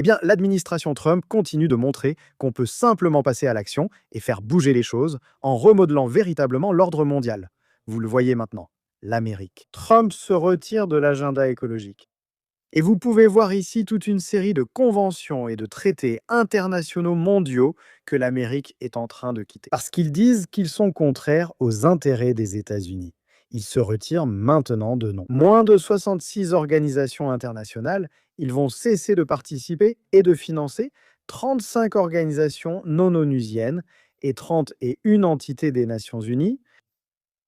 Eh bien, l'administration Trump continue de montrer qu'on peut simplement passer à l'action et faire bouger les choses en remodelant véritablement l'ordre mondial. Vous le voyez maintenant, l'Amérique. Trump se retire de l'agenda écologique. Et vous pouvez voir ici toute une série de conventions et de traités internationaux mondiaux que l'Amérique est en train de quitter. Parce qu'ils disent qu'ils sont contraires aux intérêts des États-Unis. Ils se retirent maintenant de nom. Moins de 66 organisations internationales, ils vont cesser de participer et de financer 35 organisations non onusiennes et 31 entités des Nations Unies.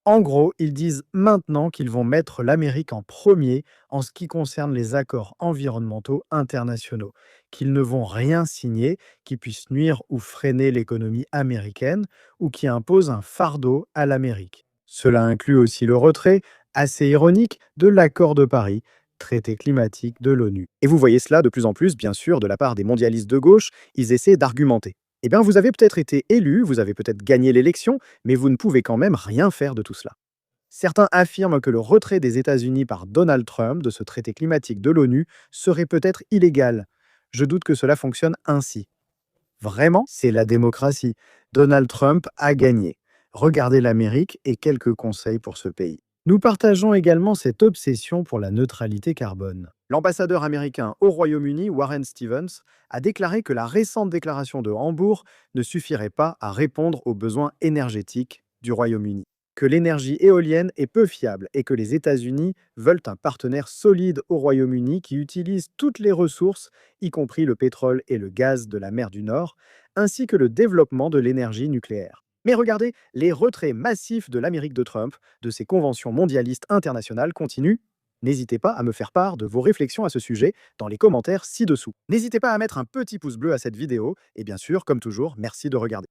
En gros, ils disent maintenant qu'ils vont mettre l'Amérique en premier en ce qui concerne les accords environnementaux internationaux, qu'ils ne vont rien signer qui puisse nuire ou freiner l'économie américaine ou qui impose un fardeau à l'Amérique. Cela inclut aussi le retrait, assez ironique, de l'accord de Paris, traité climatique de l'ONU. Et vous voyez cela de plus en plus, bien sûr, de la part des mondialistes de gauche, ils essaient d'argumenter. Eh bien, vous avez peut-être été élu, vous avez peut-être gagné l'élection, mais vous ne pouvez quand même rien faire de tout cela. Certains affirment que le retrait des États-Unis par Donald Trump de ce traité climatique de l'ONU serait peut-être illégal. Je doute que cela fonctionne ainsi. Vraiment, c'est la démocratie. Donald Trump a gagné. Regardez l'Amérique et quelques conseils pour ce pays. Nous partageons également cette obsession pour la neutralité carbone. L'ambassadeur américain au Royaume-Uni, Warren Stevens, a déclaré que la récente déclaration de Hambourg ne suffirait pas à répondre aux besoins énergétiques du Royaume-Uni, que l'énergie éolienne est peu fiable et que les États-Unis veulent un partenaire solide au Royaume-Uni qui utilise toutes les ressources, y compris le pétrole et le gaz de la mer du Nord, ainsi que le développement de l'énergie nucléaire. Mais regardez, les retraits massifs de l'Amérique de Trump de ces conventions mondialistes internationales continuent. N'hésitez pas à me faire part de vos réflexions à ce sujet dans les commentaires ci-dessous. N'hésitez pas à mettre un petit pouce bleu à cette vidéo et bien sûr, comme toujours, merci de regarder.